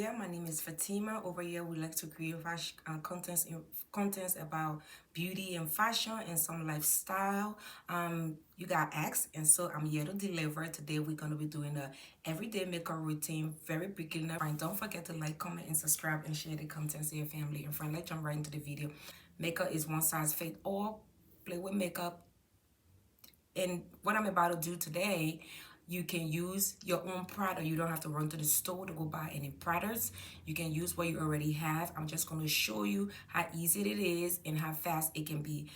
here. My name is Fatima. Over here, we like to create contents about beauty and fashion and some lifestyle. You got asked, and so I'm here to deliver. Today, we're gonna be doing a everyday makeup routine, very beginner. And don't forget to like, comment, and subscribe, and share the contents to your family and friends. Let's jump right into the video. Makeup is one size fit all. Play with makeup. And what I'm about to do today, you can use your own product. You don't have to run to the store to go buy any products. You can use what you already have. I'm just going to show you how easy it is and how fast it can be.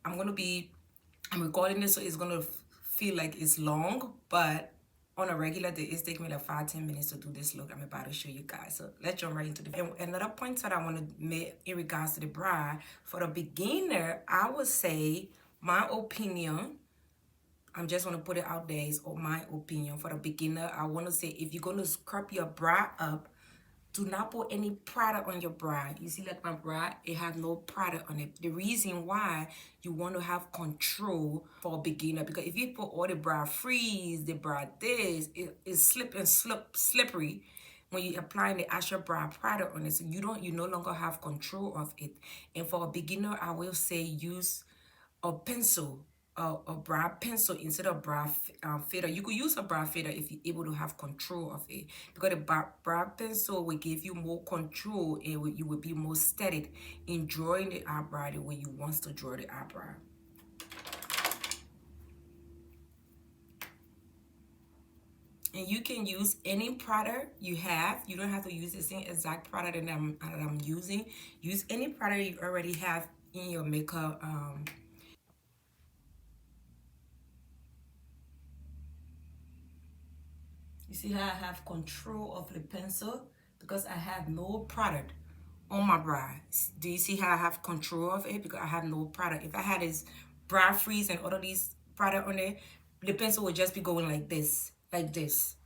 I'm recording this, so it's going to feel like it's long, but on a regular day, it's taking me like 5-10 minutes to do this look I'm about to show you guys. So let's jump right into the video. And another point that I want to make in regards to the bra, for the beginner, I would say, my opinion, I'm just going to put it out there, is my opinion. For the beginner, I want to say, if you're going to scrub your bra up, do not put any product on your bra. You see, like my bra, it has no product on it. The reason why you want to have control for a beginner, because if you put all the bra freeze, the bra this, it's slippery when you're applying the actual bra product on it. So you no longer have control of it. And for a beginner, I will say use a pencil, a bra pencil instead of bra fader. You could use a bra fader if you're able to have control of it, because the bra pencil will give you more control and you will be more steady in drawing the eyebrow the way you want to draw the eyebrow. And you can use any product you have. You don't have to use the same exact product that I'm using. Use any product you already have in your makeup You see how I have control of the pencil because I have no product on my bra. Do you see how I have control of it? Because I have no product. If I had this bra freeze and all of these product on it, the pencil would just be going like this, like this.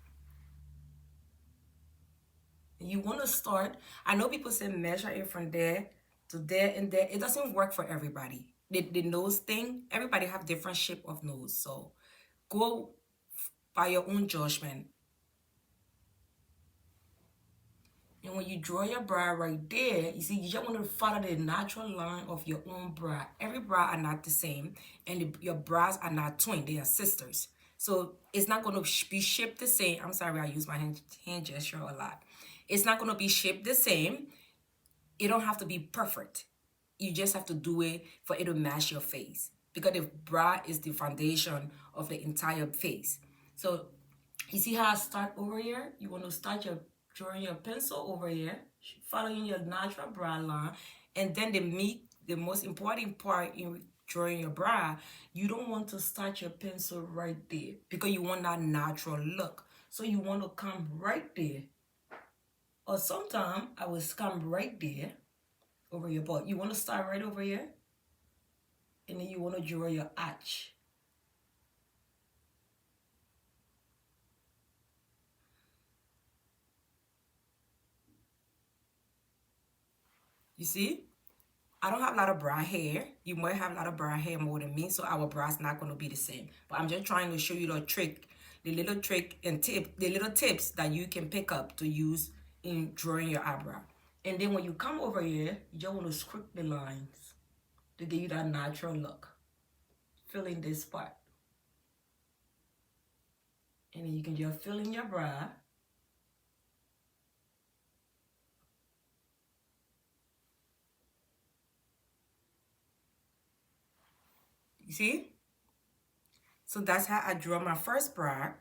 You want to start, I know people say measure it from there to there and there. It doesn't work for everybody. The nose thing, everybody have different shape of nose. So go by your own judgment. And when you draw your bra right there, you see, you just want to follow the natural line of your own bra. Every bra are not the same, and your bras are not twin, they are sisters. So it's not going to be shaped the same. I'm sorry, I use my hand gesture a lot. It's not going to be shaped the same. It don't have to be perfect. You just have to do it for it to match your face, because the bra is the foundation of the entire face. So you see how I start over here? You want to start drawing your pencil over here, following your natural bra line, and then the most important part in drawing your bra, you don't want to start your pencil right there because you want that natural look. So you want to come right there, or sometimes I will come right there over your butt. You want to start right over here, and then you want to draw your arch. You see? I don't have a lot of bra hair. You might have a lot of bra hair more than me, so our bra's not going to be the same. But I'm just trying to show you the trick, the little trick and the little tips that you can pick up to use in drawing your eyebrow. And then when you come over here, you just want to script the lines to give you that natural look. Fill in this part. And then you can just fill in your bra. You see? So that's how I draw my first bra.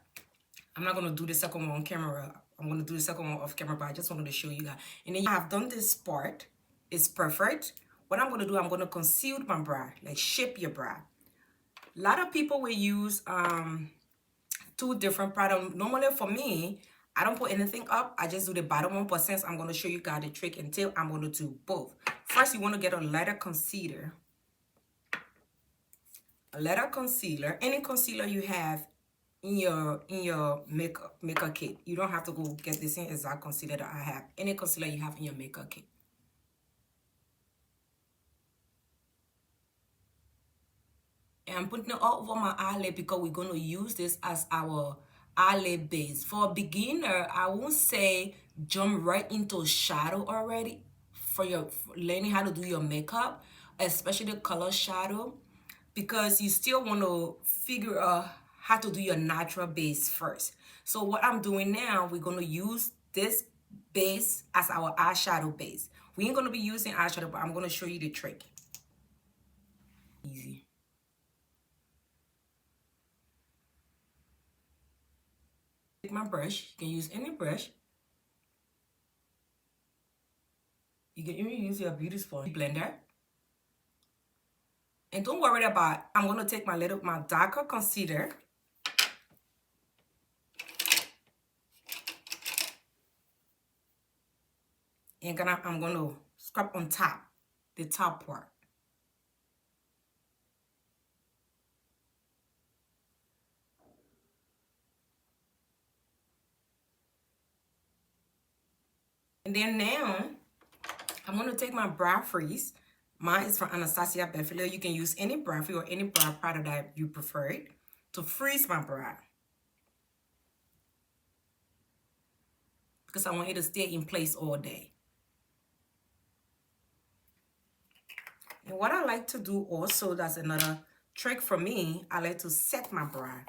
I'm not going to do the second one on camera. I'm going to do the second one off camera, but I just wanted to show you guys. And then I've done this part. It's perfect. What I'm going to do, I'm going to conceal my bra, like shape your bra. A lot of people will use two different products. Normally for me, I don't put anything up. I just do the bottom one. But since I'm going to show you guys the trick and tip, I'm going to do both. First, you want to get a lighter concealer. A lighter concealer, any concealer you have in your makeup kit. You don't have to go get the same exact concealer that I have. Any concealer you have in your makeup kit. And I'm putting it all over my eyelid because we're going to use this as our eyelid base. For a beginner, I won't say jump right into shadow already for your learning how to do your makeup, especially the color shadow, because you still want to figure out how to do your natural base first. So what I'm doing now, we're going to use this base as our eyeshadow base. We ain't going to be using eyeshadow, but I'm going to show you the trick. Easy. Take my brush. You can use any brush. You can even use your beauty sponge blender. And don't worry about, I'm going to take my darker concealer. And I'm going to scrub on top, the top part. And then now, I'm going to take my brow freeze. Mine is from Anastasia Beverly. You can use any brow freeze or any brow product that you prefer to freeze my brow, because I want it to stay in place all day. And what I like to do also, that's another trick for me, I like to set my brow.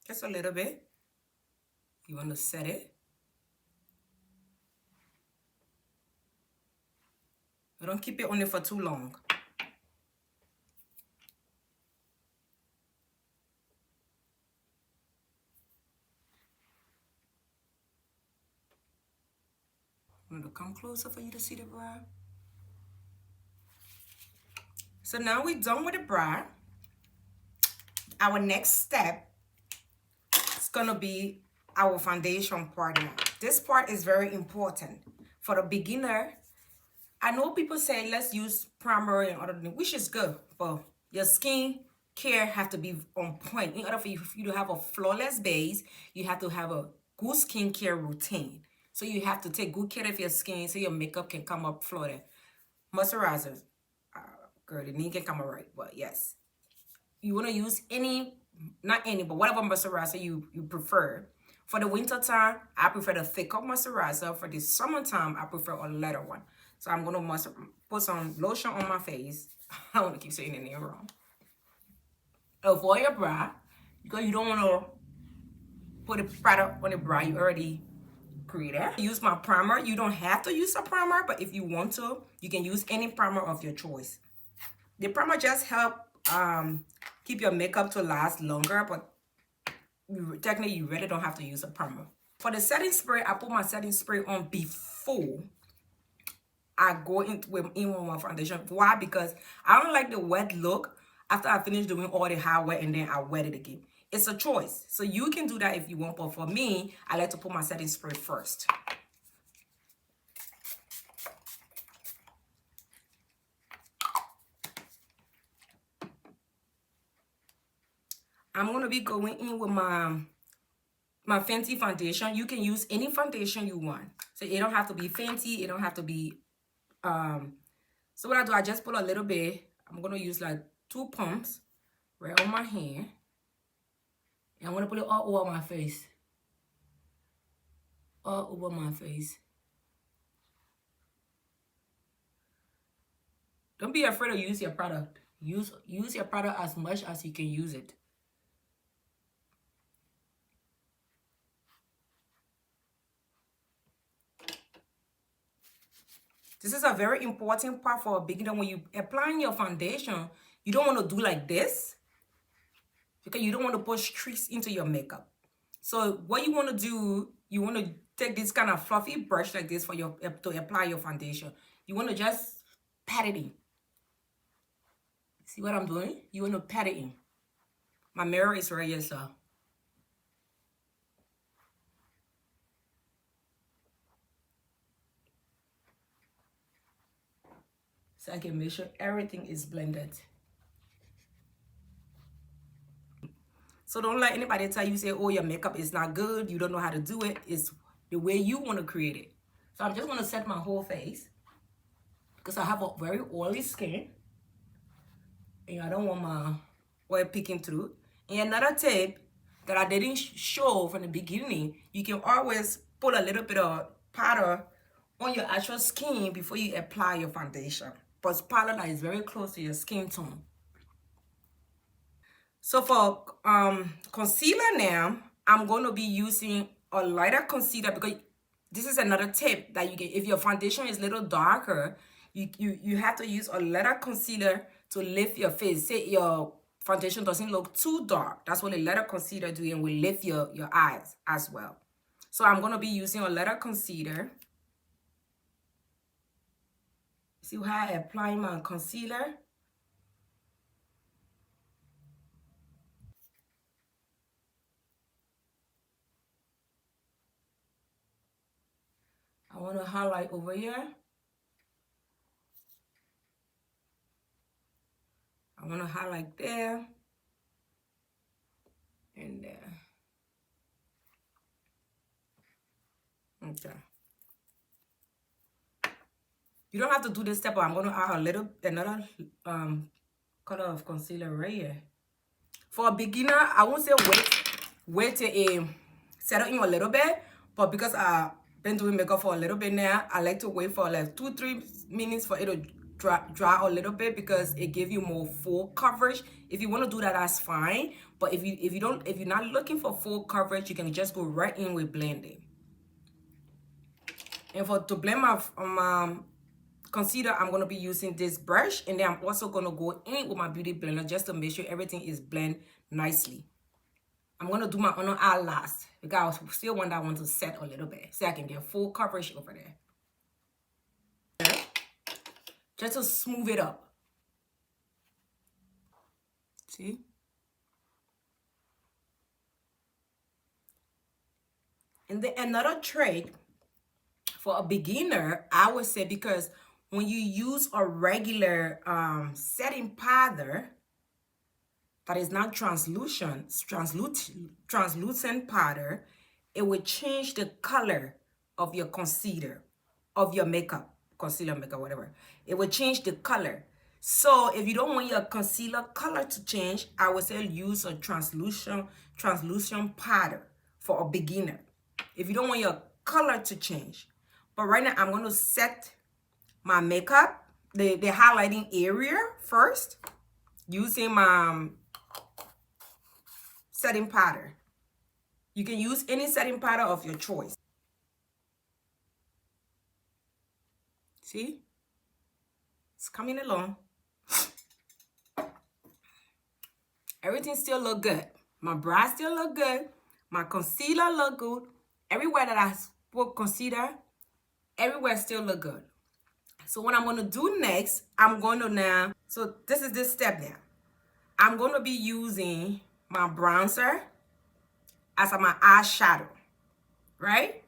Just a little bit. You want to set it. But don't keep it on it for too long. I'm going to come closer for you to see the brow. So now we're done with the brow. Our next step is going to be our foundation part now. This part is very important. For the beginner, I know people say let's use primer and other things, which is good, but your skin care have to be on point. In order for you to have a flawless base, you have to have a good skincare routine. So you have to take good care of your skin so your makeup can come up flawless. Moisturizers, girl, the name can come out right, but yes. You want to use any, not any, but whatever moisturizer you prefer. For the winter time, I prefer the thicker moisturizer. For the summertime, I prefer a lighter one. So I'm going to put some lotion on my face. I want to keep saying the name wrong. Avoid your brow, because you don't want to put a product on the brow you already created. Use my primer. You don't have to use a primer, but if you want to, you can use any primer of your choice. The primer just help keep your makeup to last longer, but technically you really don't have to use a primer. For the setting spray, I put my setting spray on before I go in with my foundation. Why? Because I don't like the wet look after I finish doing all the hard work and then I wet it again. It's a choice. So you can do that if you want, but for me, I like to put my setting spray first. I'm going to be going in with my Fenty foundation. You can use any foundation you want. So it don't have to be Fenty. It don't have to be, so what I do, I just put a little bit. I'm going to use like 2 pumps right on my hand. And I'm going to put it all over my face. All over my face. Don't be afraid to use your product. Use your product as much as you can use it. This is a very important part for a beginner. When you applying your foundation, you don't want to do like this, because you don't want to push streaks into your makeup. So what you want to do, you want to take this kind of fluffy brush like this for your to apply your foundation. You want to just pat it in. See what I'm doing? You want to pat it in. My mirror is right here, so. So I can make sure everything is blended. So don't let anybody tell you, say, oh, your makeup is not good, you don't know how to do it. It's the way you want to create it. So I'm just going to set my whole face because I have a very oily skin. And I don't want my oil peeking through. And another tip that I didn't show from the beginning, you can always put a little bit of powder on your actual skin before you apply your foundation. But powder that is very close to your skin tone. So for concealer now, I'm going to be using a lighter concealer because this is another tip that you get. If your foundation is a little darker, you have to use a lighter concealer to lift your face. Say your foundation doesn't look too dark. That's what a lighter concealer do, and will lift your eyes as well. So I'm going to be using a lighter concealer. See how I apply my concealer? I want to highlight over here. I want to highlight there and there. Okay. You don't have to do this step, but I'm going to add another color of concealer right here. For a beginner, I won't say wait to settle in a little bit, but because I've been doing makeup for a little bit now, I like to wait for like 2-3 minutes for it to dry a little bit because it gives you more full coverage. If you want to do that, that's fine. But if you're not looking for full coverage, you can just go right in with blending. And to blend my concealer, I'm going to be using this brush, and then I'm also going to go in with my beauty blender just to make sure everything is blend nicely. I'm going to do my under eye last because I still want that one to set a little bit so I can get full coverage over there. Just to smooth it up. See? And then another trick for a beginner, I would say, because when you use a regular setting powder that is not translucent powder, it will change the color of your concealer, of your makeup, concealer, makeup, whatever. It will change the color. So if you don't want your concealer color to change, I would say use a translucent powder for a beginner. If you don't want your color to change. But right now, I'm going to set my makeup, the highlighting area first, using my setting powder. You can use any setting powder of your choice. See? It's coming along. Everything still look good. My brow still look good. My concealer look good. Everywhere that I put concealer, everywhere still look good. So what I'm going to do next, I'm going to now, so this is this step now. I'm going to be using my bronzer as my eyeshadow, right?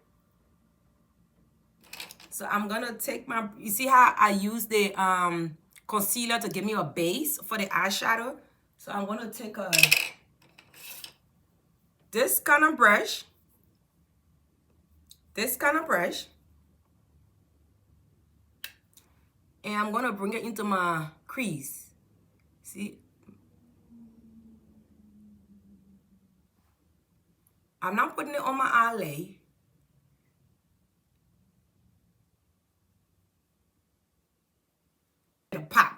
So I'm going to take my, you see how I use the concealer to give me a base for the eyeshadow? So I'm going to take this kind of brush, and I'm going to bring it into my crease. See? I'm not putting it on my eyelid. The pop.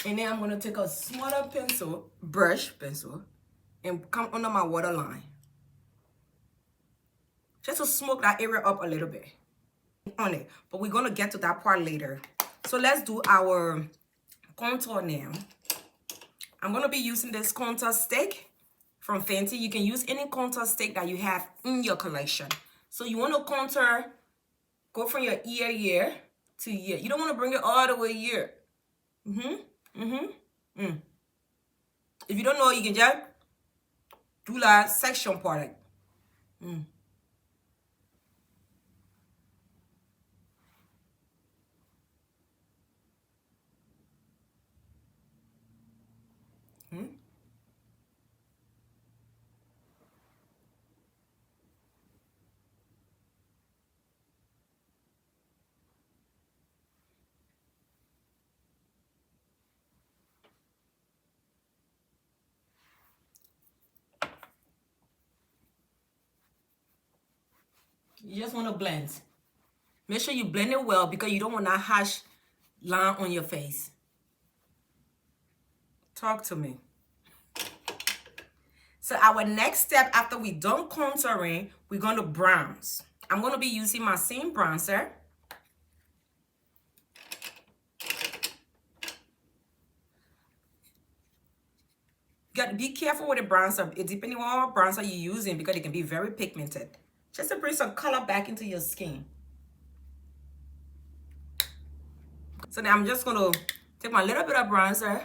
And then I'm going to take a smaller brush pencil, and come under my waterline. Just to smoke that area up a little bit on it. But we're going to get to that part later. So let's do our contour now. I'm going to be using this contour stick from Fenty. You can use any contour stick that you have in your collection. So you want to contour, go from your ear here to here. You don't want to bring it all the way here. If you don't know, you can just do that section part. You just want to blend. Make sure you blend it well because you don't want that harsh line on your face. Talk to me. So our next step after we done contouring, we're going to bronze. I'm going to be using my same bronzer. You got to be careful with the bronzer. It depending on what bronzer you're using because it can be very pigmented. Just to bring some color back into your skin. So now I'm just going to take my little bit of bronzer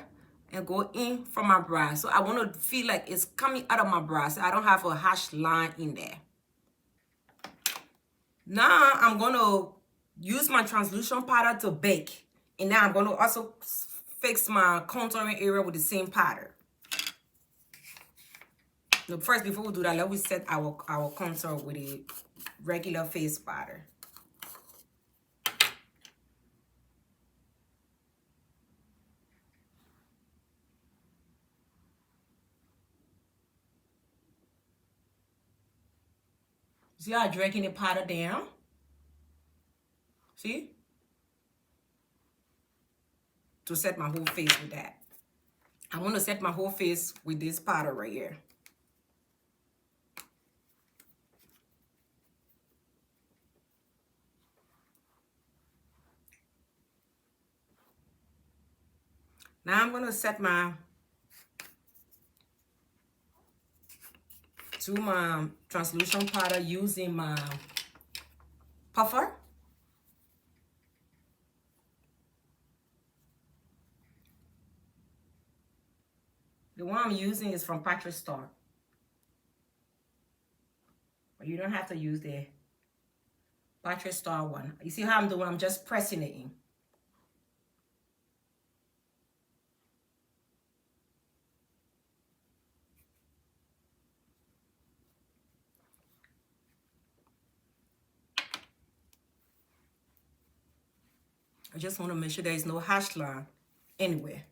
and go in from my brow. So I want to feel like it's coming out of my brow. So I don't have a harsh line in there. Now I'm going to use my translucent powder to bake. And now I'm going to also fix my contouring area with the same powder. But first, before we do that, let me set our contour with a regular face powder. See how I'm dragging the powder down? See? To set my whole face with that. I want to set my whole face with this powder right here. Now I'm going to set my translucent powder using my puffer. The one I'm using is from Patrick Star. But you don't have to use the Patrick Star one. You see how I'm doing? I'm just pressing it in. I just want to make sure there is no harsh line anywhere.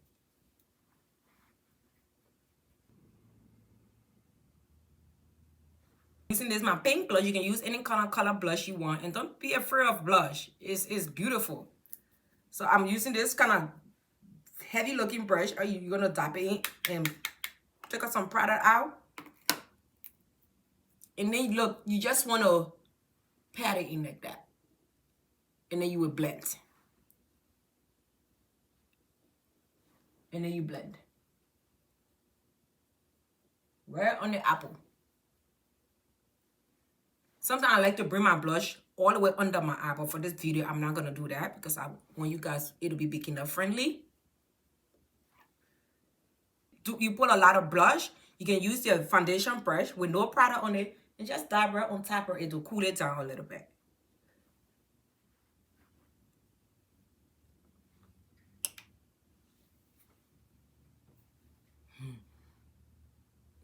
Using this my pink blush. You can use any kind of color blush you want, and don't be afraid of blush. It's beautiful. So I'm using this kind of heavy looking brush. Are you gonna dab it in and take out some product out? And then look, you just want to pat it in like that, and then you will blend. And then you blend. Right on the apple. Sometimes I like to bring my blush all the way under my eye, but for this video, I'm not going to do that because I want you guys, it'll be beginner friendly. You put a lot of blush, you can use your foundation brush with no product on it and just dab right on top of it to cool it down a little bit.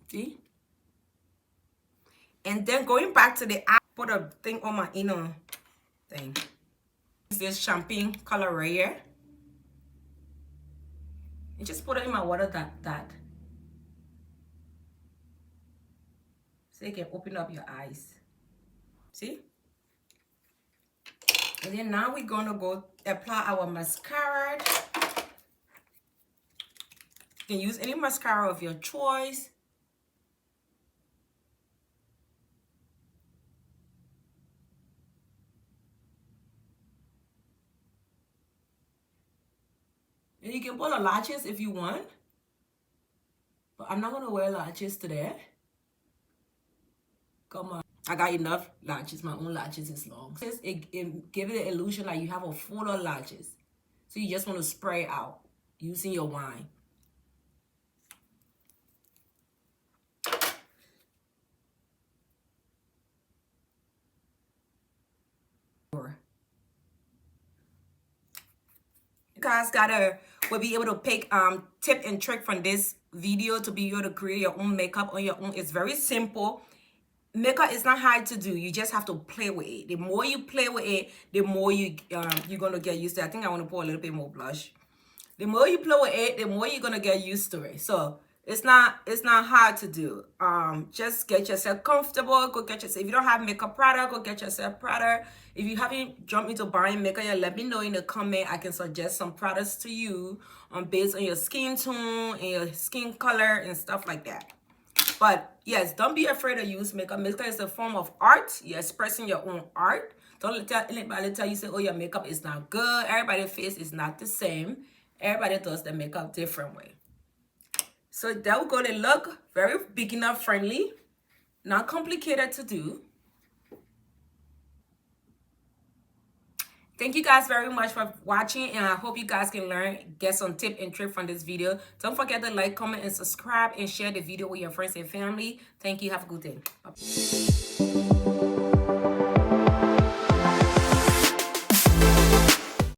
See? And then going back to the eye, put a thing on my inner thing. This champagne color right here. And just put it in my water that. So you can open up your eyes. See? And then now we're gonna go apply our mascara. You can use any mascara of your choice. And you can put lashes if you want. But I'm not going to wear lashes today. Come on. I got enough lashes. My own lashes is long. It gives it the illusion like you have a full of lashes. So you just want to spray out using your wine. You guys will be able to pick tip and trick from this video to be able to create your own makeup on your own. It's very simple. Makeup is not hard to do. You just have to play with it. The more you play with it, the more you're gonna get used to it. I think I want to pour a little bit more blush. The more you play with it, the more you're gonna get used to it. So It's not hard to do. Just get yourself comfortable. Go get yourself. If you don't have makeup product, go get yourself product. If you haven't jumped into buying makeup yet, let me know in the comment. I can suggest some products to you based on your skin tone and your skin color and stuff like that. But yes, don't be afraid to use makeup. Makeup is a form of art. You're expressing your own art. Don't let anybody tell you, say, oh, your makeup is not good. Everybody's face is not the same. Everybody does the makeup different way. So that will go to look very beginner friendly, not complicated to do. Thank you guys very much for watching, and I hope you guys can get some tip and trick from this video. Don't forget to like, comment, and subscribe, and share the video with your friends and family. Thank you. Have a good day. Bye.